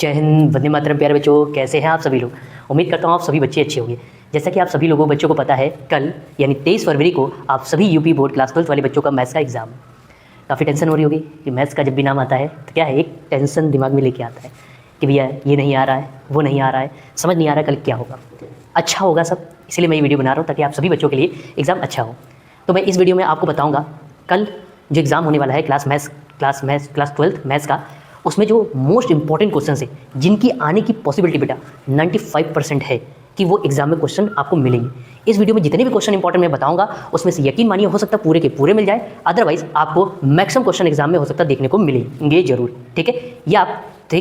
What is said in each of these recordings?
जय हिंद, वंदे मातरम। प्यारे बच्चों, कैसे हैं आप सभी लोग। उम्मीद करता हूँ आप सभी बच्चे अच्छे होंगे। जैसा कि आप सभी बच्चों को पता है, कल यानी 23 फरवरी को आप सभी यूपी बोर्ड क्लास 12 वाले बच्चों का मैथ्स का एग्जाम। काफ़ी टेंशन हो रही होगी कि मैथ्स का जब भी नाम आता है तो क्या है, एक टेंशन दिमाग में लेके आता है कि भैया ये नहीं आ रहा है, वो नहीं आ रहा है, समझ नहीं आ रहा है कल क्या होगा। अच्छा होगा सब, इसलिए मैं ये वीडियो बना रहा हूँ ताकि आप सभी बच्चों के लिए एग्ज़ाम अच्छा हो। तो मैं इस वीडियो में आपको बताऊँगा कल जो एग्ज़ाम होने वाला है क्लास 12 मैथ्स का, उसमें जो मोस्ट इंपॉर्टेंट क्वेश्चन है जिनकी आने की पॉसिबिलिटी बेटा 95% है कि वो एग्जाम में क्वेश्चन आपको मिलेंगे। इस वीडियो में जितने भी क्वेश्चन इंपॉर्टेंट मैं बताऊंगा उसमें से यकीन मानिए हो सकता है पूरे के पूरे मिल जाए, अदरवाइज आपको मैक्सिमम क्वेश्चन एग्जाम में हो सकता है देखने को मिलेंगे जरूर। ठीक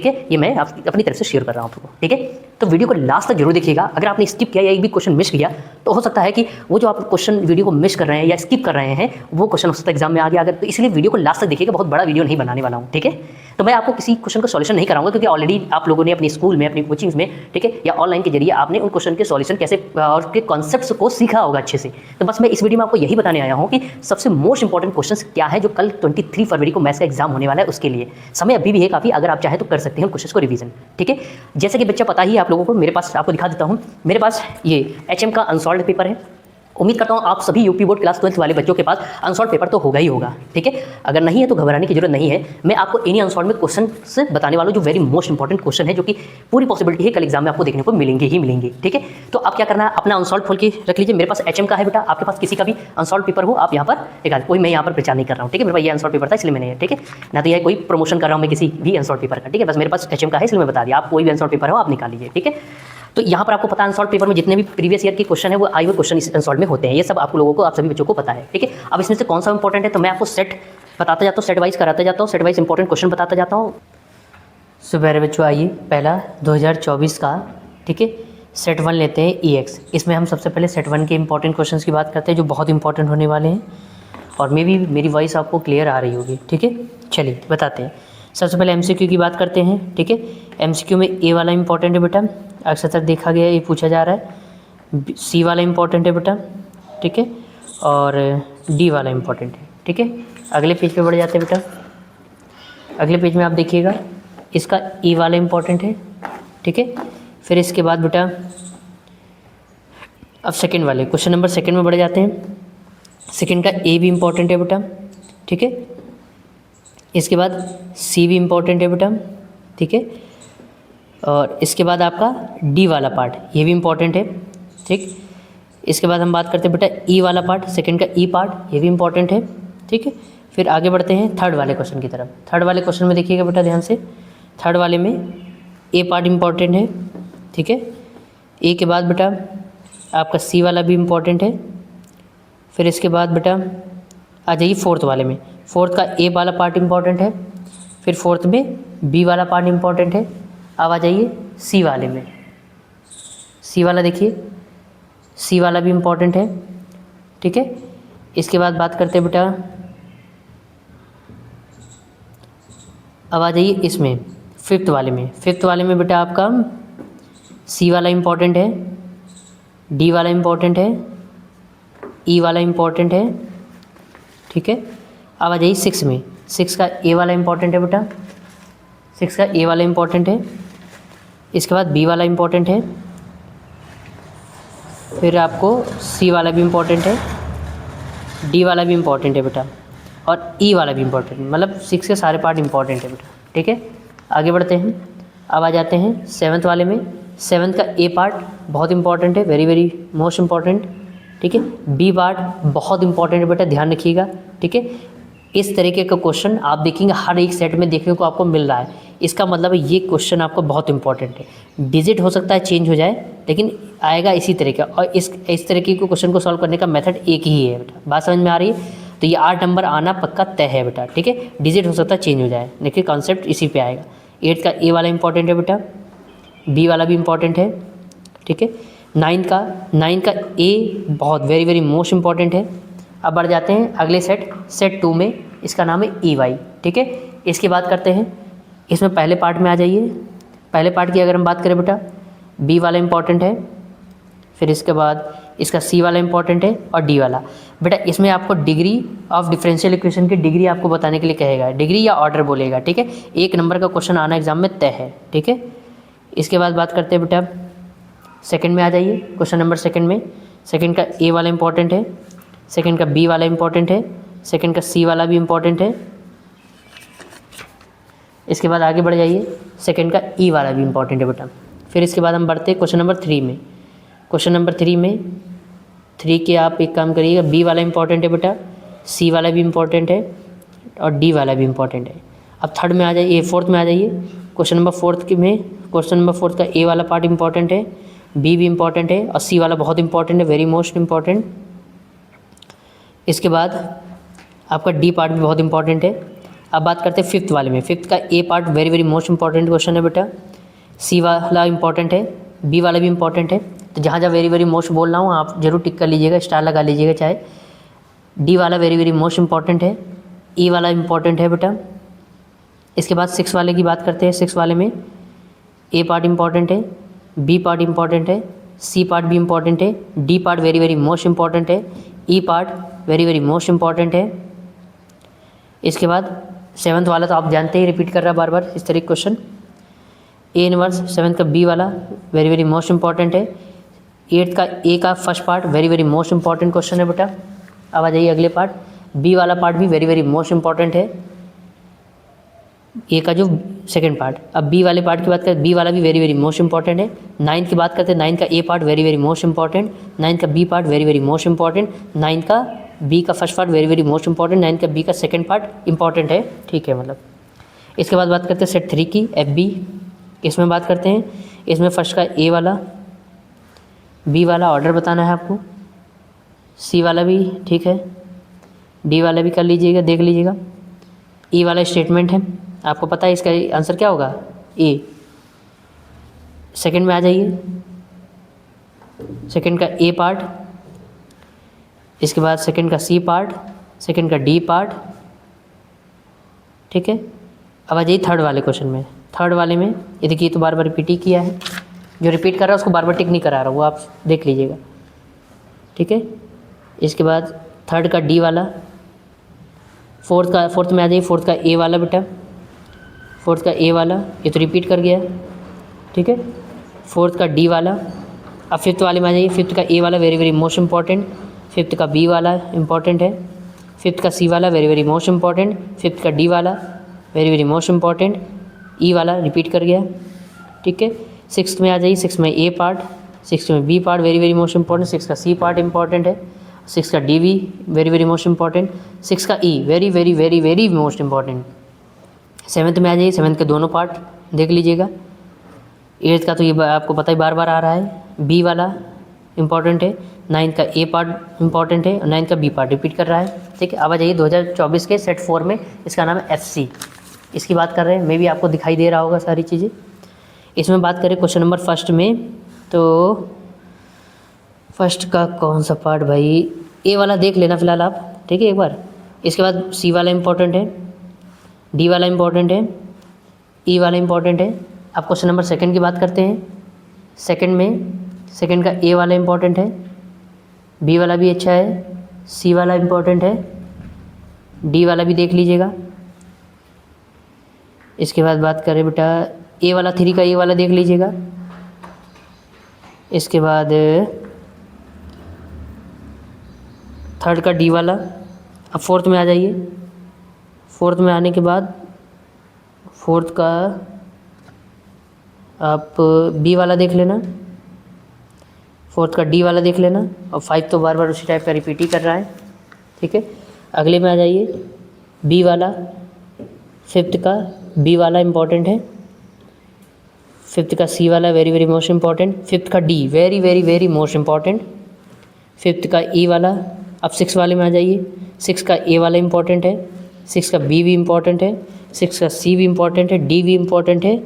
है, ये मैं अपनी तरफ से शेयर कर रहा हूँ आपको। ठीक है, तो वीडियो को लास्ट तक जरूर देखिएगा। अगर आपने स्किप किया या एक भी क्वेश्चन मिस किया तो हो सकता है कि वो जो आप क्वेश्चन वीडियो को मिस कर रहे हैं या स्किप कर रहे हैं वो क्वेश्चन हो सकता है एग्जाम में आ गया अगर, तो इसलिए वीडियो को लास्ट तक देखिएगा। बहुत बड़ा वीडियो नहीं बनाने वाला हूँ। ठीक है, तो मैं आपको किसी क्वेश्चन का सॉल्यूशन नहीं कराऊंगा क्योंकि ऑलरेडी आप लोगों ने अपनी स्कूल में, अपनी कोचिंग्स में, ठीक है, या ऑनलाइन के जरिए आपने उन क्वेश्चन के सॉल्यूशन कैसे और के कॉन्सेप्ट्स को सीखा होगा अच्छे से। तो बस मैं इस वीडियो में आपको यही बताने आया हूँ कि सबसे मोस्ट इंपॉर्टेंट क्वेश्चन क्या है जो कल 23 फरवरी को मैथ्स का एग्जाम होने वाला है। उसके लिए समय अभी भी है काफ़ी, अगर आप चाहें तो कर सकते हैं उन क्वेश्चन को रिवीजन। ठीक है, जैसे कि बच्चा पता ही है आप लोगों को, मेरे पास आपको दिखा देता हूँ, मेरे पास ये HM का अनसॉल्व्ड पेपर है। उम्मीद करता हूँ आप सभी यूपी बोर्ड क्लास 12 वाले बच्चों के पास अनसॉल्व पेपर तो होगा ही होगा। ठीक है, अगर नहीं है तो घबराने की जरूरत नहीं है। मैं आपको इन्हीं अनसॉल्व में क्वेश्चन से बताने वाला हूँ जो वेरी मोस्ट इंपॉर्टेंट क्वेश्चन है, जो कि पूरी पॉसिबिलिटी है कल एग्जाम में आपको देखने को मिलेंगे। ठीक है, तो आप क्या करना है, अपना अनसॉल्व खोल के रख लीजिए। मेरे पास HM का है बेटा, आपके पास किसी का भी अनसॉल्व पेपर हो आप यहाँ पर निकाल, कोई मैं यहाँ पर प्रचार नहीं कर रहा हूँ। ठीक है, मेरे पास ये अनसॉल्व पेपर था इसलिए मैंने, ठीक है ना, तो यह कोई प्रमोशन कर रहा हूँ मैं किसी भी अनसॉल्व पेपर का। ठीक है, बस मेरे पास HM का है इसलिए मैं बता दिया। आप कोई भी अनसॉल्व पेपर हो आप निकाल लीजिए। ठीक है, तो यहाँ पर आपको पता है अनसॉल्व पेपर में जितने भी प्रीवियस ईयर के क्वेश्चन है वो आए हुए क्वेश्चन इस अनसॉल्व में होते हैं। ये सब आप लोगों को, आप सभी बच्चों को पता है। ठीक है, अब इसमें से कौन सा इंपॉर्टेंट है तो मैं आपको सेट बताता जाता हूँ, सेट वाइज कराता जाता हूँ, सेट वाइज इंपॉर्टेंट क्वेश्चन बताता जाता हूँ। सो मेरे बच्चों आइए, पहला 2024 का, ठीक है, सेट 1 लेते हैं EX। इसमें हम सबसे पहले सेट 1 के इंपॉर्टेंट क्वेश्चन की बात करते हैं जो बहुत इंपॉर्टेंट होने वाले हैं, और मे भी मेरी वॉइस आपको क्लियर आ रही होगी। ठीक है, चलिए बताते हैं। सबसे पहले MCQ की बात करते हैं। ठीक है, MCQ में A वाला इंपॉर्टेंट है बेटा, अक्सर देखा गया ये पूछा जा रहा है। C वाला इंपॉर्टेंट है बेटा, ठीक है, और D वाला इंपॉर्टेंट है। ठीक है, अगले पेज पे बढ़ जाते हैं बेटा। अगले पेज में आप देखिएगा इसका E वाला इंपॉर्टेंट है। ठीक है, फिर इसके बाद बेटा अब सेकंड वाले क्वेश्चन नंबर सेकंड में बढ़ जाते हैं। सेकंड का A भी इंपॉर्टेंट है बेटा। ठीक है, इसके बाद C भी इम्पॉर्टेंट है बेटा। ठीक है, और इसके बाद आपका D वाला पार्ट ये भी इम्पॉर्टेंट है। ठीक, इसके बाद हम बात करते हैं बेटा E वाला पार्ट, सेकंड का E पार्ट ये भी इम्पॉर्टेंट है। ठीक है, फिर आगे बढ़ते हैं थर्ड वाले क्वेश्चन की तरफ। थर्ड वाले क्वेश्चन में देखिएगा बेटा ध्यान से, थर्ड वाले में A पार्ट इम्पॉर्टेंट है। ठीक है, A के बाद बेटा आपका C वाला भी इम्पॉर्टेंट है। फिर इसके बाद बेटा आ जाइए फोर्थ वाले में, फोर्थ का A वाला पार्ट इम्पॉर्टेंट है। फिर फोर्थ में B वाला पार्ट इम्पॉर्टेंट है। अब आ जाइए C वाले में, C वाला देखिए, C वाला भी इम्पॉर्टेंट है। ठीक है, इसके बाद बात करते हैं बेटा, अब आ जाइए इसमें फिफ्थ वाले में। फिफ्थ वाले में बेटा आपका C वाला इम्पॉर्टेंट है, D वाला इम्पॉर्टेंट है, E वाला इम्पॉर्टेंट है। ठीक है, अब आ जाइए सिक्स में, सिक्स का A वाला इम्पॉर्टेंट है बेटा, सिक्स का A वाला इम्पॉर्टेंट है। इसके बाद B वाला इम्पॉर्टेंट है, फिर आपको C वाला भी इम्पॉर्टेंट है, D वाला भी इम्पॉर्टेंट है बेटा, और E वाला भी इम्पॉर्टेंट, मतलब 6 के सारे पार्ट इम्पॉर्टेंट है बेटा। ठीक है, आगे बढ़ते हैं। अब आ जाते हैं सेवन्थ वाले में। सेवन्थ का A पार्ट बहुत इंपॉर्टेंट है, वेरी वेरी मोस्ट इम्पॉर्टेंट। ठीक है, B पार्ट बहुत इंपॉर्टेंट है बेटा, ध्यान रखिएगा। ठीक है, इस तरीके का क्वेश्चन आप देखेंगे हर एक सेट में देखने को आपको मिल रहा है, इसका मतलब है ये क्वेश्चन आपको बहुत इंपॉर्टेंट है। डिजिट हो सकता है चेंज हो जाए लेकिन आएगा इसी तरीके, और इस तरीके के क्वेश्चन को सॉल्व करने का मेथड एक ही है बेटा। बात समझ में आ रही है? तो ये 8 नंबर आना पक्का तय है बेटा। ठीक है, डिजिट हो सकता है चेंज हो जाए लेकिन कॉन्सेप्ट इसी पे आएगा। 8 का A वाला इंपॉर्टेंट है बेटा, B वाला भी इंपॉर्टेंट है। ठीक है, 9 का A बहुत वेरी वेरी मोस्ट इंपॉर्टेंट है। अब बढ़ जाते हैं अगले सेट 2 में, इसका नाम है EY। ठीक है, इसकी बात करते हैं। इसमें पहले पार्ट में आ जाइए। पहले पार्ट की अगर हम बात करें बेटा, B वाला इंपॉर्टेंट है। फिर इसके बाद इसका सी वाला इंपॉर्टेंट है और डी वाला। बेटा इसमें आपको डिग्री ऑफ डिफरेंशियल इक्वेशन की डिग्री आपको बताने के लिए कहेगा, डिग्री या ऑर्डर बोलेगा, ठीक है। 1 नंबर का क्वेश्चन आना एग्जाम में तय है, ठीक है। इसके बाद बात करते हैं बेटा सेकंड में आ जाइए। क्वेश्चन नंबर सेकंड में, सेकंड का ए वाला इंपॉर्टेंट है, सेकंड का बी वाला इंपॉर्टेंट है, सेकंड का सी वाला भी इंपॉर्टेंट है। इसके बाद आगे बढ़ जाइए, सेकंड का ई वाला भी इंपॉर्टेंट है बेटा। फिर इसके बाद हम बढ़ते हैं क्वेश्चन नंबर 3 में। क्वेश्चन नंबर 3 में 3 के आप एक काम करिएगा, बी वाला इंपॉर्टेंट है बेटा, सी वाला भी इंपॉर्टेंट है और डी वाला भी इंपॉर्टेंट है। अब थर्ड में आ जाइए, फोर्थ में आ जाइए। क्वेश्चन नंबर फोर्थ का ए वाला पार्ट इंपॉर्टेंट है, बी भी इंपॉर्टेंट है और सी वाला बहुत इंपॉर्टेंट है, वेरी मोस्ट इंपॉर्टेंट। इसके बाद आपका डी पार्ट भी बहुत इंपॉर्टेंट है। अब बात करते हैं फिफ्थ वाले में। फिफ्थ का A part very very most important question है बेटा, सी वाला इंपॉर्टेंट है, बी वाला भी इंपॉर्टेंट है। तो जहाँ जहाँ वेरी वेरी मोस्ट बोल रहा हूँ आप जरूर टिक कर लीजिएगा, स्टार लगा लीजिएगा चाहे। डी वाला वेरी वेरी मोस्ट इंपॉर्टेंट है, ई वाला इंपॉर्टेंट है बेटा। इसके बाद 6 वाले की बात करते हैं। 6 वाले में ए पार्ट इंपॉर्टेंट है, बी पार्ट इंपॉर्टेंट है, सी पार्ट भी इंपॉर्टेंट है, D part very very most important है, E part very very most important है। इसके बाद 7th वाला तो आप जानते ही, रिपीट कर रहा है बार बार इस तरह क्वेश्चन। ए इनवर्स 7th का बी वाला वेरी वेरी मोस्ट इंपॉर्टेंट है। 8th का ए का first part very very most important question है बेटा। अब आ जाइए अगले पार्ट, बी वाला पार्ट भी वेरी वेरी मोस्ट इंपॉर्टेंट है, ए का जो सेकंड पार्ट। अब बी वाले पार्ट की बात करें, बी वाला भी वेरी वेरी मोस्ट इंपॉर्टेंट है। 9th की बात करते हैं, 9th का A part very very most important, 9th का B part very very most important, 9th का बी का first part very very most important, 9th का बी का सेकंड पार्ट इंपॉर्टेंट है, ठीक है मतलब। इसके बाद बात करते हैं सेट 3 की, एफ बी। इसमें बात करते हैं, इसमें फर्स्ट का ए वाला, बी वाला ऑर्डर बताना है आपको, सी वाला भी ठीक है, डी वाला भी कर लीजिएगा, देख लीजिएगा। ई वाला स्टेटमेंट है, आपको पता है इसका आंसर क्या होगा, ए। सेकंड में आ जाइए, सेकंड का ए पार्ट, इसके बाद सेकंड का सी पार्ट, सेकंड का डी पार्ट, ठीक है। अब आ जाइए थर्ड वाले क्वेश्चन में। थर्ड वाले में ये देखिए, तो बार बार रिपीट ही किया है, जो रिपीट कर रहा है उसको बार बार टिक नहीं करा रहा, वो आप देख लीजिएगा, ठीक है। इसके बाद थर्ड का डी वाला, फोर्थ में आ जाइए, फोर्थ का ए वाला बेटा, फोर्थ का ए वाला ये तो रिपीट कर गया, ठीक है। फोर्थ का डी वाला। अब फिफ्थ वाले में आ जाइए, फिफ्थ का ए वाला very very most important, fifth का बी वाला इंपॉर्टेंट है, फिफ्थ का सी वाला very very most important, fifth का डी वाला वेरी वेरी मोस्ट इंपॉर्टेंट, ई वाला रिपीट कर गया, ठीक है। सिक्स्थ में आ जाइए, सिक्स में ए पार्ट, सिक्स में B part very very most important, six का सी पार्ट इंपॉर्टेंट है, सिक्स का डी भी very very most important, six का E very very very very most important. Seventh में आ जाइए, सेवन्थ के दोनों पार्ट देख लीजिएगा। एट्थ का तो ये आपको पता ही बार बार आ रहा है, बी वाला इंपॉर्टेंट है, 9th का ए पार्ट इंपॉर्टेंट है और 9th का बी पार्ट रिपीट कर रहा है, ठीक है। अब आ जाइए 2024 के सेट 4 में, इसका नाम है FC, इसकी बात कर रहे हैं, मे भी आपको दिखाई दे रहा होगा सारी चीज़ें। इसमें बात करें क्वेश्चन नंबर फर्स्ट में, तो फर्स्ट का कौन सा पार्ट भाई, ए वाला देख लेना फिलहाल आप, ठीक है एक बार। इसके बाद सी वाला इंपॉर्टेंट है, डी वाला इंपॉर्टेंट है, ई वाला इंपॉर्टेंट है। अब क्वेश्चन नंबर सेकंड की बात करते हैं। सेकंड में सेकंड का ए वाला इंपॉर्टेंट है, बी वाला भी अच्छा है, सी वाला इंपॉर्टेंट है, डी वाला भी देख लीजिएगा। इसके बाद बात करें बेटा ए वाला, 3 का ए वाला देख लीजिएगा। इसके बाद थर्ड का डी वाला। अब फोर्थ में आ जाइए, फोर्थ में आने के बाद फोर्थ का आप बी वाला देख लेना, फोर्थ का डी वाला देख लेना, और 5 तो बार बार उसी टाइप का रिपीट ही कर रहा है, ठीक है। अगले में आ जाइए, बी वाला, फिफ्थ का बी वाला इंपॉर्टेंट है, फिफ्थ का सी वाला very very most important, fifth का D very very very most important, fifth का ई वाला। अब 6 वाले में आ जाइए, 6 का ए वाला इंपॉर्टेंट है, 6 का बी भी इंपॉर्टेंट है, 6 का सी भी इंपॉर्टेंट है, डी भी इंपॉर्टेंट है,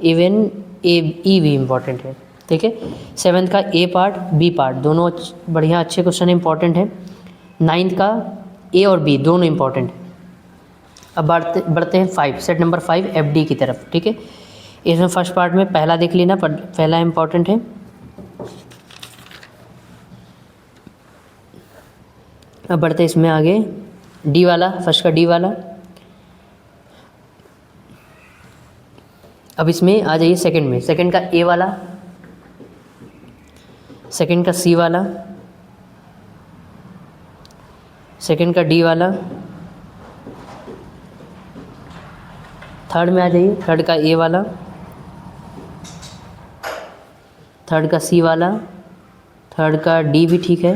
इवन ई भी इंपॉर्टेंट है, ठीक है। 7th का ए पार्ट बी पार्ट दोनों बढ़िया अच्छे क्वेश्चन इंपॉर्टेंट है। 9th का ए और बी दोनों इंपॉर्टेंट है। अब बढ़ते हैं 5, सेट नंबर 5 FD की तरफ, ठीक है। इसमें फर्स्ट पार्ट में पहला देख लेना, पहला इंपॉर्टेंट है। अब बढ़ते इसमें आगे, डी वाला, फर्स्ट का डी वाला। अब इसमें आ जाइए सेकंड में, सेकंड का ए वाला, सेकंड का सी वाला, सेकंड का डी वाला। थर्ड में आ जाइए, थर्ड का ए वाला, थर्ड का सी वाला, थर्ड का डी भी ठीक है,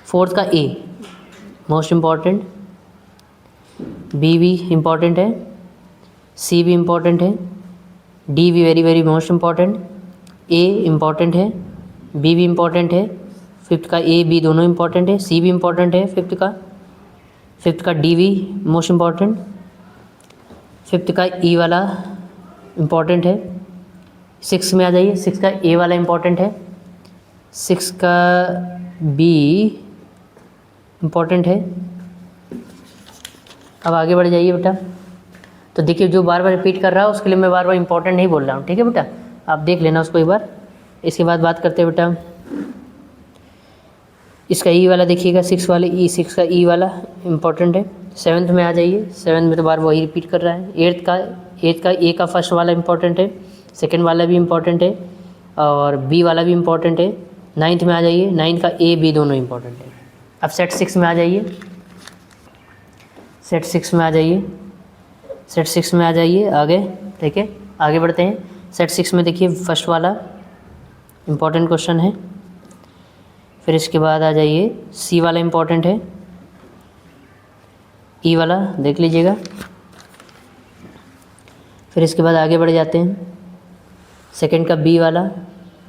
फोर्थ का ए मोस्ट इम्पॉर्टेंट, बी भी इम्पॉर्टेंट है, सी भी इम्पॉर्टेंट है, डी भी वेरी वेरी मोस्ट इम्पॉर्टेंट, ए इम्पॉर्टेंट है, बी भी इम्पॉर्टेंट है, फिफ्थ का ए बी दोनों इम्पॉर्टेंट है, सी भी इम्पॉर्टेंट है, फिफ्थ का डी भी मोस्ट इम्पॉर्टेंट, फिफ्थ का ई वाला इम्पॉर्टेंट है। सिक्स में आ जाइए, सिक्स का ए वाला इम्पॉर्टेंट है, सिक्स का बी इम्पॉर्टेंट है। अब आगे बढ़ जाइए बेटा। तो देखिए जो बार बार रिपीट कर रहा है उसके लिए मैं बार बार इंपॉर्टेंट नहीं बोल रहा हूँ, ठीक है बेटा, आप देख लेना उसको एक बार। इसके बाद बात करते हैं बेटा, इसका ई वाला देखिएगा, सिक्स वाले ई, सिक्स का ई वाला इम्पॉर्टेंट है। सेवन्थ में आ जाइए, सेवन्थ में तो बार वही रिपीट कर रहा है। एट्थ का ए का फर्स्ट वाला इम्पॉर्टेंट है, सेकेंड वाला भी इम्पॉर्टेंट है और बी वाला भी इम्पॉर्टेंट है। नाइन्थ में आ जाइए, नाइन्थ का ए बी दोनों इम्पॉर्टेंट है। अब सेट सिक्स में आ जाइए, सेट सिक्स में आ जाइए, सेट सिक्स में आ जाइए आगे, ठीक है, आगे बढ़ते हैं। सेट सिक्स में देखिए फर्स्ट वाला इम्पॉर्टेंट क्वेश्चन है, फिर इसके बाद आ जाइए सी वाला इम्पॉर्टेंट है, ई वाला देख लीजिएगा, फिर इसके बाद आगे बढ़ जाते हैं। सेकंड का बी वाला,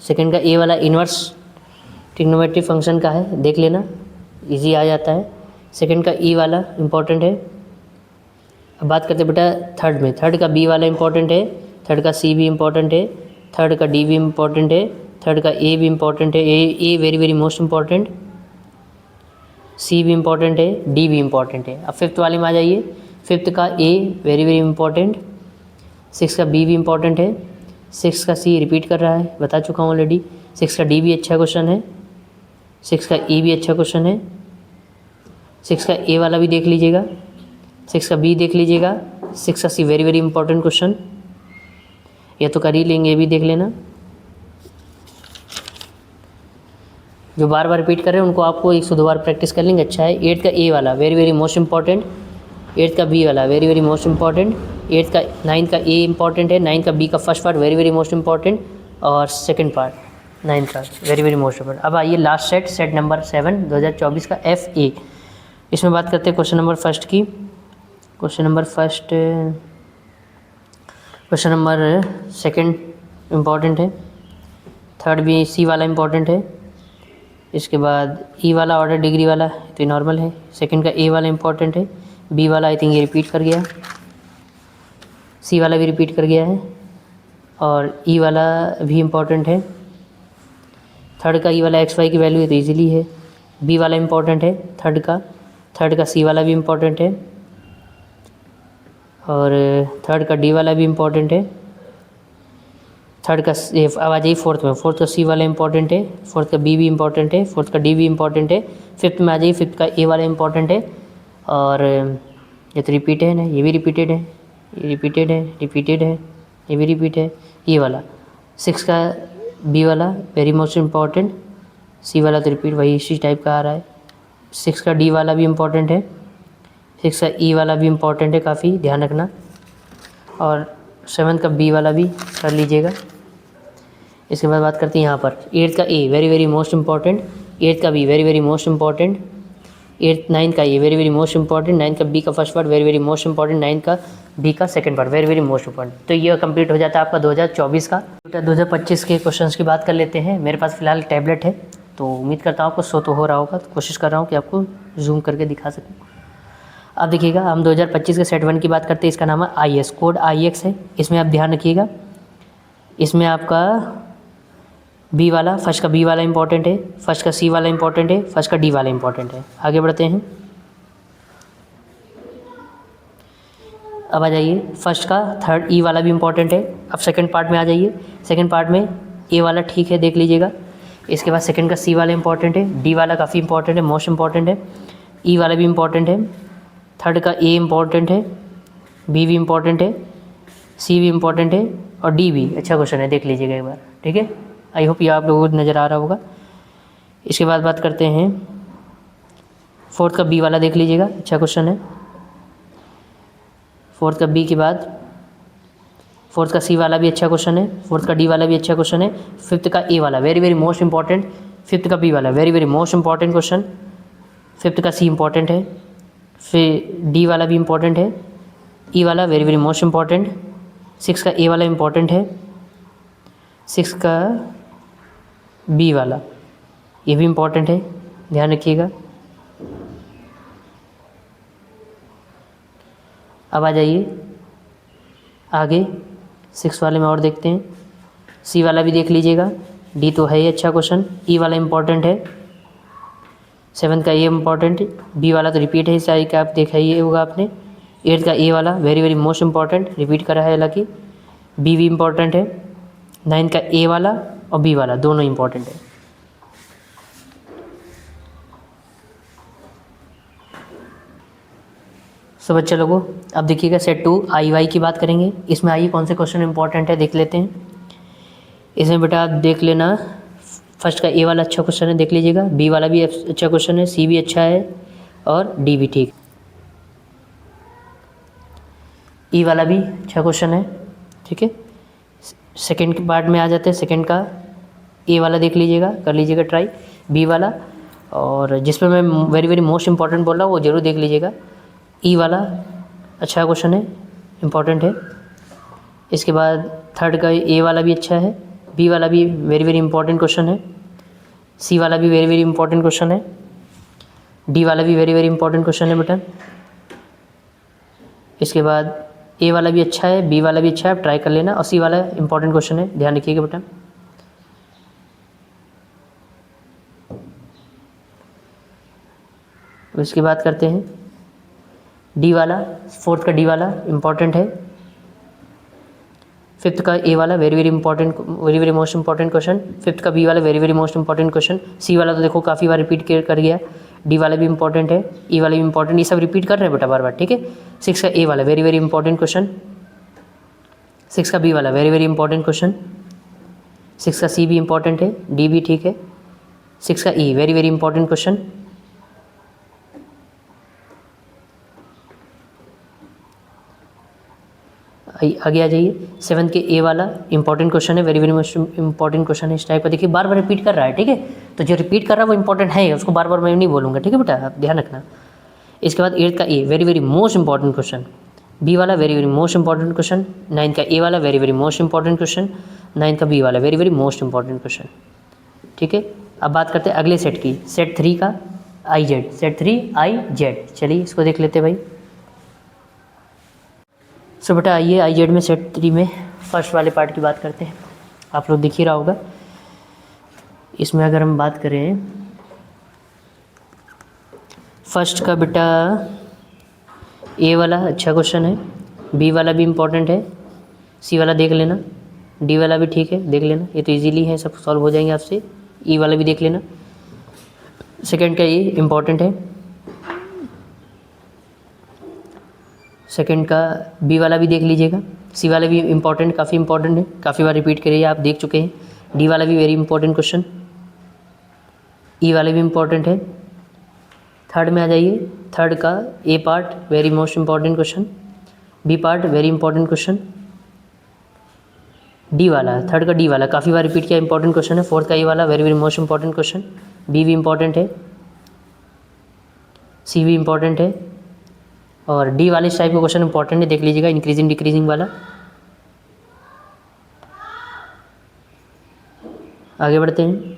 सेकंड का ए वाला इन्वर्स ट्रिग्नोमेट्री फंक्शन का है, देख लेना, इजी आ जाता है। सेकंड का ई वाला इम्पॉर्टेंट है। अब बात करते हैं बेटा थर्ड में, थर्ड का बी वाला इम्पॉर्टेंट है, थर्ड का सी भी इम्पॉर्टेंट है, थर्ड का डी भी इम्पॉर्टेंट है, थर्ड का ए भी इम्पॉर्टेंट है, A very very most important, C भी इम्पॉर्टेंट है, डी भी इम्पॉर्टेंट है। अब फिफ्थ वाले में आ जाइए, फिफ्थ का A very very important, six का बी भी इम्पॉर्टेंट है, सिक्स का सी रिपीट कर रहा है, बता चुका हूँ ऑलरेडी। सिक्स का डी भी अच्छा क्वेश्चन है, सिक्स का ई भी अच्छा क्वेश्चन है, सिक्स का ए वाला भी देख लीजिएगा, सिक्स का बी देख लीजिएगा, सिक्स का सी वेरी वेरी इंपॉर्टेंट क्वेश्चन, ये तो कर ही लेंगे, ये भी देख लेना। जो बार बार रिपीट कर रहे हैं उनको आपको 102 बार प्रैक्टिस कर लेंगे, अच्छा है। एट्थ का ए वाला very very most important, eighth का बी वाला very very most important, eighth का नाइन्थ का ए इंपॉर्टेंट है, नाइन्थ का बी का first part very very most important और सेकंड पार्ट नाइन्थ का वेरी वेरी मोस्ट इंपॉर्टेंट। अब आइए लास्ट सेट, सेट नंबर 7 2024 का FA। इसमें बात करते हैं क्वेश्चन नंबर फर्स्ट की। Question number first, question number second important है, थर्ड भी सी वाला इम्पॉर्टेंट है, इसके बाद ई वाला ऑर्डर डिग्री वाला तो नॉर्मल है, सेकंड का ए वाला इम्पॉर्टेंट है, बी वाला आई थिंक ये रिपीट कर गया, सी वाला भी रिपीट कर गया है और ई वाला भी इम्पॉर्टेंट है, थर्ड का ई वाला XY की वैल्यू है तो ईजिली है, बी वाला इम्पॉर्टेंट है, थर्ड का सी वाला भी इम्पॉर्टेंट है और थर्ड का डी वाला भी इम्पॉर्टेंट है, थर्ड का अब आ जाइए फोर्थ में, फोर्थ का सी वाला इम्पॉर्टेंट है, फोर्थ का बी भी इम्पॉर्टेंट है, फोर्थ का डी भी इम्पॉर्टेंट है, फिफ्थ में आ जाइए, फिफ्थ का ए वाला इम्पॉर्टेंट है और ये तो रिपीट है ना, ये भी रिपीटेड है, ये रिपीटेड है, रिपीटेड है, ये भी रिपीट है, ये वाला। सिक्स का बी वाला वेरी मोस्ट इम्पॉर्टेंट, सी वाला तो रिपीट वही इसी टाइप का आ रहा है, सिक्स का डी वाला भी इम्पॉर्टेंट है, सिक्स का ई वाला भी इम्पॉर्टेंट है, काफ़ी ध्यान रखना, और सेवन्थ का बी वाला भी कर लीजिएगा। इसके बाद बात करते हैं यहाँ पर एट्थ का A very very most important, eighth का B very very most important, eighth ninth का A very very most important, ninth का बी का first part very very most important, ninth का बी का second part very very most important. तो ये complete हो जाता है आपका 2024 का। 2025 के क्वेश्चंस की बात कर लेते हैं। मेरे पास फिलहाल टैबलेट है तो उम्मीद करता हूँ आपको शो तो हो रहा होगा, तो कोशिश कर रहा हूँ कि आपको जूम करके दिखा सकूँ। अब देखिएगा हम 2025 के सेट 1 की बात करते हैं, इसका नाम है IS, कोड IX है। इसमें आप ध्यान रखिएगा, इसमें आपका बी वाला, फर्स्ट का बी वाला इंपॉर्टेंट है, फर्स्ट का सी वाला इंपॉर्टेंट है, फर्स्ट का डी वाला इंपॉर्टेंट है। आगे बढ़ते हैं, अब आ जाइए फर्स्ट का थर्ड ई वाला भी इंपॉर्टेंट है। अब सेकंड पार्ट में आ जाइए, सेकंड पार्ट में ए वाला ठीक है, देख लीजिएगा। इसके बाद सेकंड का सी वाला इंपॉर्टेंट है, डी वाला काफ़ी इंपॉर्टेंट है, मोस्ट इंपॉर्टेंट है। ई वाला भी इम्पॉर्टेंट है, थर्ड का ए इम्पॉर्टेंट है, बी भी इम्पॉर्टेंट है, सी भी इम्पॉर्टेंट है और डी भी अच्छा क्वेश्चन है, देख लीजिएगा एक बार, ठीक है। आई होप ये आप लोगों को नज़र आ रहा होगा। इसके बाद बात करते हैं फोर्थ का बी वाला, देख लीजिएगा अच्छा क्वेश्चन है। फोर्थ का बी के बाद फोर्थ का सी वाला भी अच्छा क्वेश्चन है, फोर्थ का डी वाला भी अच्छा क्वेश्चन है, फिफ्थ का ए वाला very very most important, fifth का बी वाला very very most important question, fifth का सी इंपॉर्टेंट है, फिर डी वाला भी इंपॉर्टेंट है, ई वाला very very most important, six का ए वाला इंपॉर्टेंट है, सिक्स का बी वाला ये भी इंपॉर्टेंट है, ध्यान रखिएगा। अब आ जाइए आगे सिक्स वाले में और देखते हैं। सी वाला भी देख लीजिएगा, डी तो है ही अच्छा क्वेश्चन, ई वाला इंपॉर्टेंट है, सेवन्थ का ए इम्पॉर्टेंट, बी वाला तो रिपीट है इस सारी का, आप देखा ही होगा आपने। एट्थ का ए वाला very very most important, repeat करा है हालांकि, बी भी इम्पॉर्टेंट है, नाइन्थ का ए वाला और बी वाला दोनों इम्पॉर्टेंट है। सो बच्चे लोगों, अब देखिएगा सेट 2 आई वाई की बात करेंगे। इसमें आइए कौन से क्वेश्चन इंपॉर्टेंट है देख लेते हैं। इसमें बेटा आप देख लेना, फर्स्ट का ए वाला अच्छा क्वेश्चन है, देख लीजिएगा, बी वाला भी अच्छा क्वेश्चन है, सी भी अच्छा है और डी भी ठीक। ई वाला भी अच्छा क्वेश्चन है, ठीक है। सेकंड के पार्ट में आ जाते हैं, सेकंड का ए वाला देख लीजिएगा, कर लीजिएगा ट्राई, बी वाला, और जिसमें मैं वेरी वेरी मोस्ट इंपॉर्टेंट बोल रहा हूँ वो ज़रूर देख लीजिएगा। ई वाला अच्छा क्वेश्चन है, इम्पॉर्टेंट है। इसके बाद थर्ड का ए वाला भी अच्छा है, बी वाला भी वेरी वेरी इंपॉर्टेंट क्वेश्चन है, सी वाला भी वेरी वेरी इंपॉर्टेंट क्वेश्चन है, डी वाला भी वेरी वेरी इंपॉर्टेंट क्वेश्चन है बेटा। इसके बाद ए वाला भी अच्छा है, बी वाला भी अच्छा है, आप ट्राई कर लेना, और सी वाला इंपॉर्टेंट क्वेश्चन है, ध्यान रखिएगा बेटा। इसकी बात करते हैं डी वाला, फोर्थ का डी वाला इम्पॉर्टेंट है, फिफ्थ का ए वाला very very important, very very most important question, fifth का बी वाला very very most important question, C वाला तो देखो काफ़ी बार रिपीट कर गया, डी वाला भी इंपॉर्टेंट है, ई वाला भी इंपॉर्टेंट, ये सब रिपीट कर रहे हैं बेटा बार बार, ठीक है। सिक्स का ए वाला very very important question, six का बी वाला very very important question, six का सी भी इंपॉर्टेंट है, डी भी ठीक है, सिक्स का E very very important question. आगे आ जाइए, सेवन्थ के ए वाला इंपॉर्टेंट क्वेश्चन है, very very most important question है, इस टाइप का देखिए बार बार रिपीट कर रहा है, ठीक है। तो जो रिपीट कर रहा है वो इंपॉर्टेंट है, उसको बार बार मैं नहीं बोलूँगा, ठीक है बेटा, आप ध्यान रखना। इसके बाद एट्थ का A very very most important question, B वाला very very most important question, ninth का ए वाला very very most important question, ninth का बी वाला very very most important question, ठीक है। अब बात करते हैं अगले सेट की, सेट 3 का I Z, set 3 I Z, चलिए इसको देख लेते हैं भाई। सो बेटा आइए आई जेड में सेट 3 में फर्स्ट वाले पार्ट की बात करते हैं। आप लोग दिख ही रहा होगा, इसमें अगर हम बात करें फर्स्ट का बेटा ए वाला अच्छा क्वेश्चन है, बी वाला भी इम्पॉर्टेंट है, सी वाला देख लेना, डी वाला भी ठीक है, देख लेना, ये तो इजीली है, सब सॉल्व हो जाएंगे आपसे। ई वाला भी देख लेना, सेकंड का ए इम्पॉर्टेंट है, सेकंड का बी वाला भी देख लीजिएगा, सी वाला भी इम्पॉर्टेंट, काफ़ी इंपॉर्टेंट है, काफ़ी बार रिपीट करिए, आप देख चुके हैं। डी वाला भी वेरी इंपॉर्टेंट क्वेश्चन, ई वाला भी इम्पॉर्टेंट है। थर्ड में आ जाइए, थर्ड का A part very most important question, B part very important question, D वाला, थर्ड का डी वाला काफ़ी बार रिपीट किया, इंपॉर्टेंट क्वेश्चन है। फोर्थ का ए वाला very very most important question, B भी इंपॉर्टेंट है, सी भी इंपॉर्टेंट है, और डी वाले इस टाइप का क्वेश्चन इंपॉर्टेंट है, देख लीजिएगा, इंक्रीजिंग डिक्रीजिंग वाला। आगे बढ़ते हैं,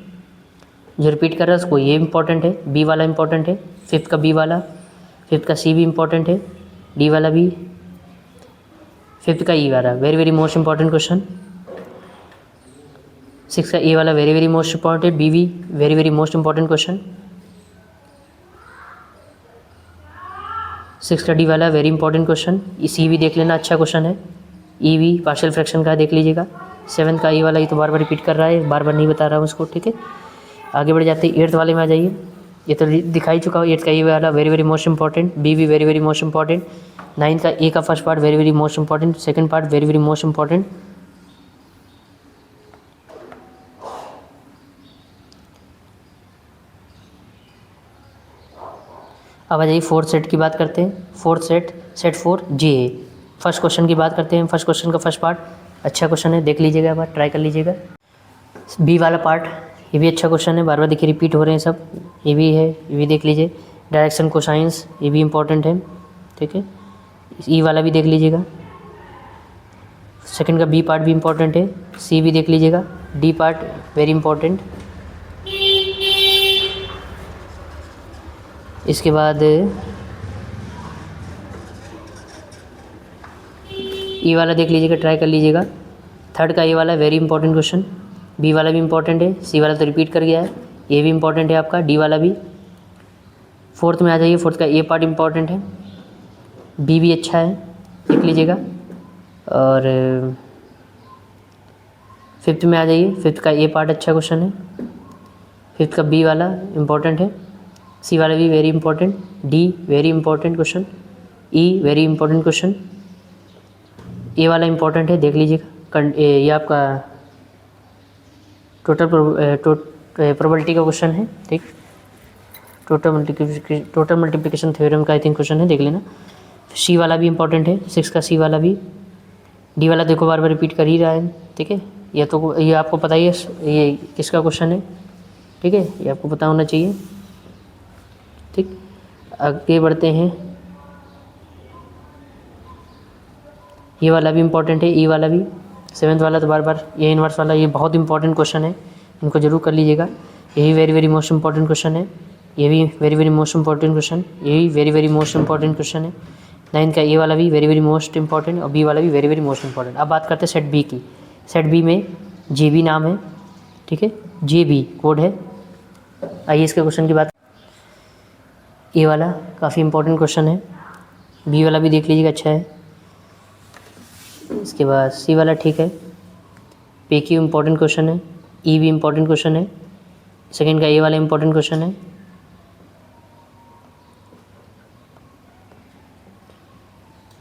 जो रिपीट कर रहा है उसको ये इंपॉर्टेंट है, बी वाला इंपॉर्टेंट है, फिफ्थ का बी वाला, फिफ्थ का सी भी इंपॉर्टेंट है, डी वाला भी, फिफ्थ का ई वाला very very most important question, six का ए वाला very very most important, B वी very very most important question, six का डी वाला वेरी इंपॉर्टेंट क्वेश्चन, सी भी देख लेना, अच्छा क्वेश्चन है, ई भी पार्शियल फ्रैक्शन का देख लीजिएगा। सेवन्थ का ई वाला ये तो बार बार रिपीट कर रहा है, बार बार नहीं बता रहा हूँ उसको, ठीक है। आगे बढ़ जाते हैं, एट्थ वाले में आ जाइए। ये तो दिखाई चुका हो। 8 का ये वाला very very most important, B भी वेरी वेरी मोस्ट इंपॉर्टेंट। 9 का ए का first part very very most important, second part very very most important. अब आ जाइए फोर्थ सेट की बात करते हैं। Fourth set 4 J. First question की बात करते हैं। फर्स्ट क्वेश्चन का फर्स्ट पार्ट अच्छा क्वेश्चन है, देख लीजिएगा, बार ट्राई कर लीजिएगा। बी वाला पार्ट ये भी अच्छा क्वेश्चन है, बार बार देखिए रिपीट हो रहे हैं सब, ये भी है, ये भी देख लीजिए। डायरेक्शन कोसाइंस ये भी इम्पोर्टेंट है, ठीक है। ई वाला भी देख लीजिएगा। सेकंड का बी पार्ट भी इम्पोर्टेंट है, सी भी देख लीजिएगा। D part very important. इसके बाद ई वाला देख लीजिएगा, ट्राई कर लीजिएगा। थर्ड का ए वाला वेरी इंपॉर्टेंट क्वेश्चन। बी वाला भी इंपॉर्टेंट है, सी वाला तो रिपीट कर गया है, ये भी इंपॉर्टेंट है आपका, डी वाला भी। फोर्थ में आ जाइए, फोर्थ का ए पार्ट इंपॉर्टेंट है, बी भी अच्छा है, देख लीजिएगा। और फिफ्थ में आ जाइए, फिफ्थ का ए पार्ट अच्छा क्वेश्चन है, फिफ्थ का बी वाला इंपॉर्टेंट है, सी वाला भी very important, D very important question, E very important question, A वाला इंपॉर्टेंट है, देख लीजिएगा। ये आपका टोटल प्रोबेबिलिटी का क्वेश्चन है, ठीक। टोटल मल्टीप्लिकेशन थ्योरम का आई थिंक क्वेश्चन है, देख लेना। सी वाला भी इंपॉर्टेंट है, 6 का सी वाला भी। डी वाला देखो बार बार रिपीट कर ही रहा है, ठीक है। ये तो ये आपको पता ही है ये किसका क्वेश्चन है, ठीक है, ये आपको पता होना चाहिए, ठीक। आगे बढ़ते हैं। ये वाला भी इंपॉर्टेंट है, ई वाला भी। 7th वाला तो बार बार ये इन्वर्स वाला, ये बहुत इंपॉर्टेंट क्वेश्चन है, इनको जरूर कर लीजिएगा। ये भी very very most important question है, ये भी very very most important question, ये भी very very most important question है। 9th का ए वाला भी वेरी वेरी मोस्ट इंपॉर्टेंट, और बी वाला भी वेरी वेरी मोस्ट इंपॉर्टेंट। अब बात करते हैं सेट बी की। सेट बी में जे बी नाम है, ठीक है, जे बी कोड है। आइए इसके क्वेश्चन की बात। ए वाला काफ़ी इंपॉर्टेंट क्वेश्चन है, बी वाला भी देख लीजिएगा, अच्छा है। इसके बाद सी वाला ठीक है, पे क्यू इंपॉर्टेंट क्वेश्चन है, ई भी इंपॉर्टेंट क्वेश्चन है। सेकंड का ए वाला इंपॉर्टेंट क्वेश्चन है।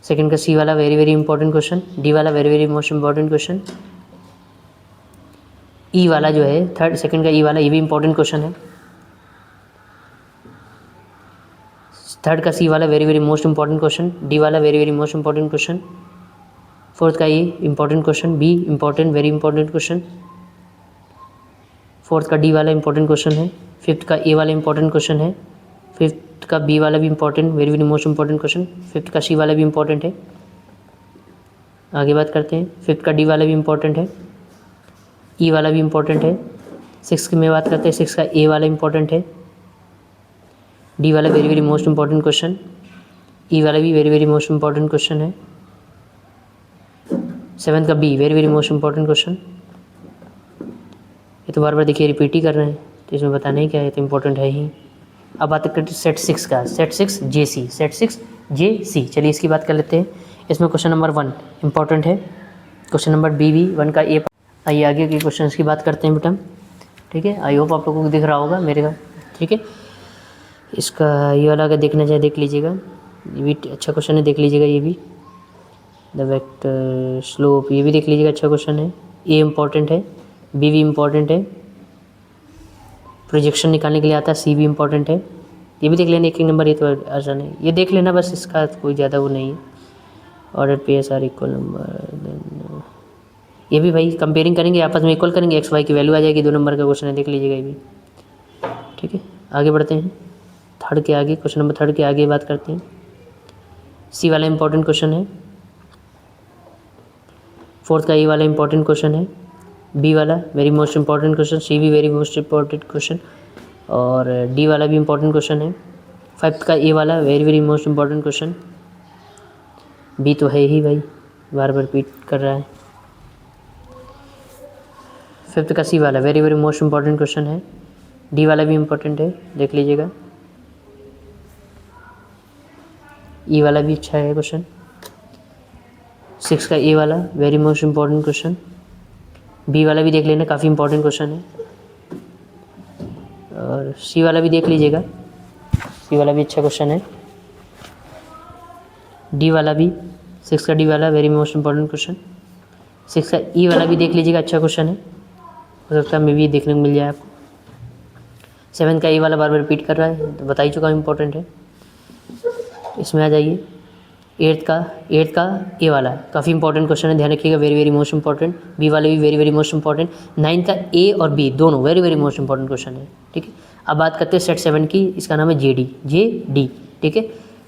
सेकंड का सी वाला very very important question, D वाला very very most important question. E वाला जो है थर्ड, सेकंड का ई वाला, ये भी इंपॉर्टेंट क्वेश्चन है। थर्ड का सी वाला very very most important question, D वाला very very most important question. Fourth का A important question, B important very important question. Fourth का डी वाला इंपॉर्टेंट क्वेश्चन है। फिफ्थ का ए वाला इंपॉर्टेंट क्वेश्चन है। फिफ्थ का बी वाला भी important very very most important question. Fifth का सी वाला भी इंपॉर्टेंट है। आगे बात करते हैं, फिफ्थ का डी वाला भी इंपॉर्टेंट है, ई वाला भी इंपॉर्टेंट है। सिक्स में बात करते हैं, सिक्स का ए वाला इंपॉर्टेंट है, डी वाला very very most important question, E वाला भी very very most important question है। सेवन्थ का B very very most important question. ये तो बार बार देखिए रिपीट ही कर रहे हैं, तो इसमें बताना ही क्या है, ये तो इंपॉर्टेंट है ही। अब बात करते हैं सेट 6 का, सेट 6 जे सी, सेट 6 जे सी। चलिए इसकी बात कर लेते हैं। इसमें क्वेश्चन नंबर 1 इंपॉर्टेंट है, क्वेश्चन नंबर बी भी 1 का ए। आइए आगे के क्वेश्चन की बात करते हैं बेटा, ठीक है। आई होप आप लोगों को दिख रहा होगा मेरे का, ठीक है। इसका ये वाला अगर देखना चाहे देख लीजिएगा, ये भी अच्छा क्वेश्चन है, देख लीजिएगा। ये भी द वेक्टर स्लोप, ये भी देख लीजिएगा, अच्छा क्वेश्चन है। ए इम्पॉर्टेंट है, बी भी इम्पॉर्टेंट है, प्रोजेक्शन निकालने के लिए आता है, सी भी इम्पॉर्टेंट है। ये भी देख लेना, एक नंबर, ये तो आसान है, ये देख लेना बस, इसका कोई ज़्यादा वो नहीं है। ऑर्डर पे S are equal number, then ये भी भाई कंपेयरिंग करेंगे, आपस में इक्वल करेंगे, एक्स वाई की वैल्यू आ जाएगी, 2 नंबर का क्वेश्चन है, देख लीजिएगा ये भी, ठीक है। आगे बढ़ते हैं, थर्ड के आगे, क्वेश्चन नंबर थर्ड के आगे बात करते हैं। सी वाला इंपॉर्टेंट क्वेश्चन है, फोर्थ का ए वाला इंपॉर्टेंट क्वेश्चन है, बी वाला very most important question, C भी वेरी मोस्ट इंपॉर्टेंट क्वेश्चन, और डी वाला भी इंपॉर्टेंट क्वेश्चन है। फिफ्थ का ए वाला very very most important question, B तो है ही भाई, बार बार रिपीट कर रहा है। फिफ्थ का सी वाला very very most important question है, डी वाला भी इंपॉर्टेंट है, देख लीजिएगा। ई वाला भी अच्छा है क्वेश्चन। 6 का ए वाला very most important question, B वाला भी देख लेना, काफ़ी इंपॉर्टेंट क्वेश्चन है। और सी वाला भी देख लीजिएगा, सी वाला भी अच्छा क्वेश्चन है। डी वाला भी, 6 का डी वाला वेरी मोस्ट इंपॉर्टेंट क्वेश्चन। 6 का ई वाला भी देख लीजिएगा, अच्छा क्वेश्चन है, हो सकता है मे भी देखने को मिल जाए आपको। 7 का ई वाला बार बार रिपीट कर रहा है, तो बता ही चुका इंपॉर्टेंट है। इसमें आ जाइए 8 का ए वाला काफ़ी इंपॉर्टेंट क्वेश्चन है, ध्यान रखिएगा, very very most important. B वाले भी वेरी वेरी मोस्ट इंपॉर्टेंट। 9 का ए और बी दोनों very very most important question है, ठीक है। अब बात करते हैं सेट 7 की, इसका नाम है जे डी, ठीक है,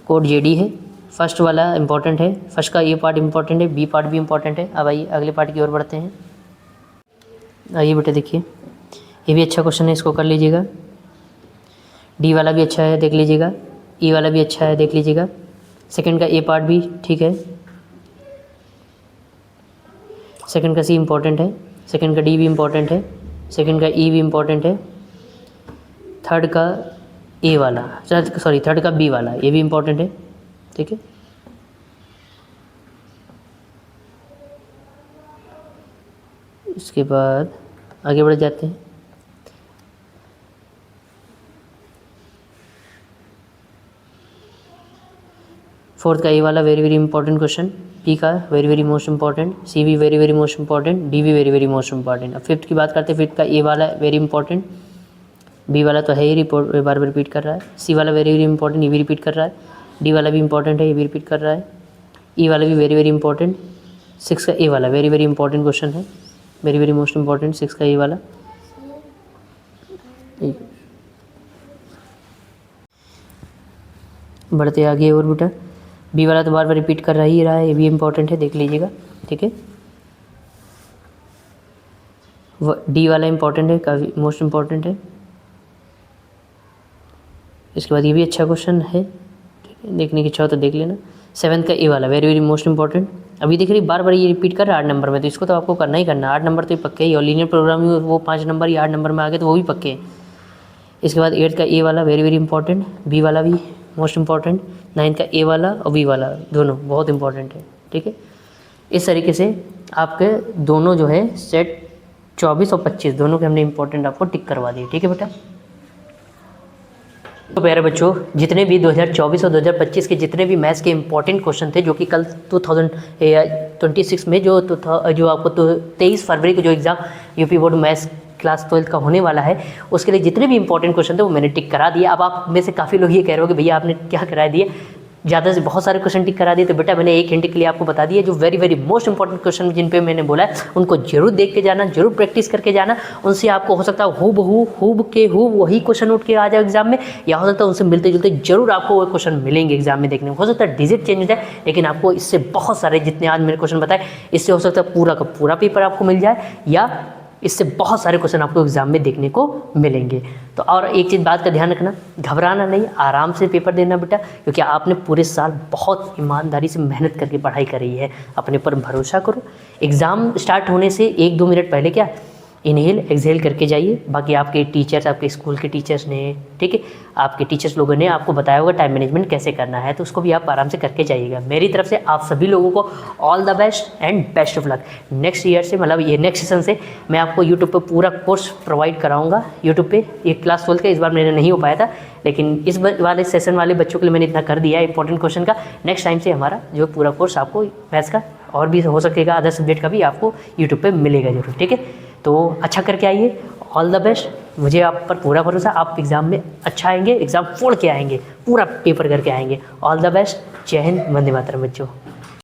कोड जे है। फर्स्ट वाला इंपॉर्टेंट है, फर्स्ट का ए पार्ट इंपॉर्टेंट है, बी पार्ट भी इंपॉर्टेंट है। अब आइए अगले पार्ट की ओर बढ़ते हैं। आइए बेटे देखिए, ये भी अच्छा क्वेश्चन है, इसको कर लीजिएगा। डी वाला भी अच्छा है, देख लीजिएगा। ई वाला भी अच्छा है, देख लीजिएगा। सेकंड का ए पार्ट भी ठीक है। सेकंड का सी इंपॉर्टेंट है, सेकंड का डी भी इंपॉर्टेंट है, सेकंड का ई भी इंपॉर्टेंट है। थर्ड का ए वाला, थर्ड का बी वाला, ये भी इंपॉर्टेंट है, ठीक है। इसके बाद आगे बढ़ जाते हैं। फोर्थ का ए वाला very very important question, P का वेरी वेरी मोस्ट इंपॉर्टेंट, सी भी very very most important, D भी वेरी वेरी मोस्ट इंपॉर्टेंट। अब फिफ्थ की बात करते हैं, फिफ्थ का ए वाला वेरी इंपॉर्टेंट, बी वाला तो है ही बार बार रिपीट कर रहा है, सी वाला वेरी वेरी इंपॉर्टेंट, ये भी रिपीट कर रहा है, डी वाला भी इंपॉर्टेंट है, ये भी रिपीट कर रहा है, ई वाला भी वेरी वेरी इंपॉर्टेंट। 6 का ए वाला वेरी वेरी इंपॉर्टेंट क्वेश्चन है, वेरी वेरी मोस्ट इंपॉर्टेंट 6 का ए वाला। बढ़ते आगे और बेटा, बी वाला तो बार बार रिपीट कर ही रहा है, ये भी इंपॉर्टेंट है, देख लीजिएगा, ठीक है। डी वाला इंपॉर्टेंट है, काफ़ी मोस्ट इंपॉर्टेंट है। इसके बाद ये भी अच्छा क्वेश्चन है, ठीक है, देखने की इच्छा हो तो देख लेना। 7 का ए वाला वेरी वेरी मोस्ट इंपॉर्टेंट। अभी देख रही बार बार ये रिपीट कर रहा है 8 नंबर में, तो इसको तो आपको करना ही करना। 8 नंबर तो ये पक्के ही, और लीनियर प्रोग्रामिंग वो 5 नंबर या 8 नंबर में आ गए तो वो भी पक्के हैं। इसके बाद 8 का ए वाला वेरी वेरी इंपॉर्टेंट, बी वाला भी मोस्ट इंपॉर्टेंट, 9 का ए वाला और बी वाला दोनों बहुत इंपॉर्टेंट है, ठीक है। इस तरीके से आपके दोनों जो है सेट 24 और 25 दोनों के हमने इंपॉर्टेंट आपको टिक करवा दिए, ठीक है बेटा। तो प्यारे बच्चों, जितने भी 2024 और 2025 के जितने भी मैथ्स के इंपॉर्टेंट क्वेश्चन थे, जो कि कल 2026 में जो आपको 23 फरवरी को जो exam UP board maths class 12 का होने वाला है, उसके लिए जितने भी इंपॉर्टेंट क्वेश्चन थे वो मैंने टिक करा दिया। अब आप में से काफ़ी लोग ये कह रहे हो कि भैया आपने क्या करा दिए, ज़्यादा से बहुत सारे क्वेश्चन टिक करा दिए। तो बेटा मैंने एक हिंट के लिए आपको बता दिया, जो very very most important question जिन पे मैंने बोला है उनको जरूर देख के जाना, जरूर प्रैक्टिस करके जाना। उनसे आपको हो सकता है हूब वही क्वेश्चन उठ के आ जाए एग्जाम में, या हो सकता है उनसे मिलते जुलते जरूर आपको वो क्वेश्चन मिलेंगे एग्जाम में देखने को। हो सकता है डिजिट चेंज हो जाए, लेकिन आपको इससे बहुत सारे जितने आज मेरे क्वेश्चन बताए, इससे हो सकता है पूरा का पूरा पेपर आपको मिल जाए, या इससे बहुत सारे क्वेश्चन आपको एग्जाम में देखने को मिलेंगे। तो और एक चीज़ बात का ध्यान रखना, घबराना नहीं, आराम से पेपर देना बेटा, क्योंकि आपने पूरे साल बहुत ईमानदारी से मेहनत करके पढ़ाई करी है। अपने पर भरोसा करो। एग्ज़ाम स्टार्ट होने से 1-2 मिनट पहले क्या इनहेल एक्सहेल करके जाइए। बाकी आपके टीचर्स, आपके स्कूल के टीचर्स ने, ठीक है, आपके टीचर्स लोगों ने आपको बताया होगा टाइम मैनेजमेंट कैसे करना है, तो उसको भी आप आराम से करके जाइएगा। मेरी तरफ से आप सभी लोगों को all the best and best of luck. Next year से, मतलब ये नेक्स्ट सेशन से मैं आपको यूट्यूब पर पूरा कोर्स प्रोवाइड कराऊंगा। यूट्यूब पे ये क्लास 12 का इस बार मेरे नहीं हो पाया था, लेकिन इस वाले सेशन वाले बच्चों के लिए मैंने इतना कर दिया है इंपॉर्टेंट क्वेश्चन का। नेक्स्ट टाइम से हमारा जो पूरा कोर्स आपको मैथ्स का और भी हो सकेगा, अदर सब्जेक्ट का भी आपको यूट्यूब पे मिलेगा जरूर, ठीक है। तो अच्छा करके आइए, ऑल द बेस्ट। मुझे आप पर पूरा भरोसा, आप एग्ज़ाम में अच्छा आएंगे, एग्ज़ाम फोड़ के आएंगे, पूरा पेपर करके आएंगे। All the best. जय हिंद, वंदे मातरम बच्चों।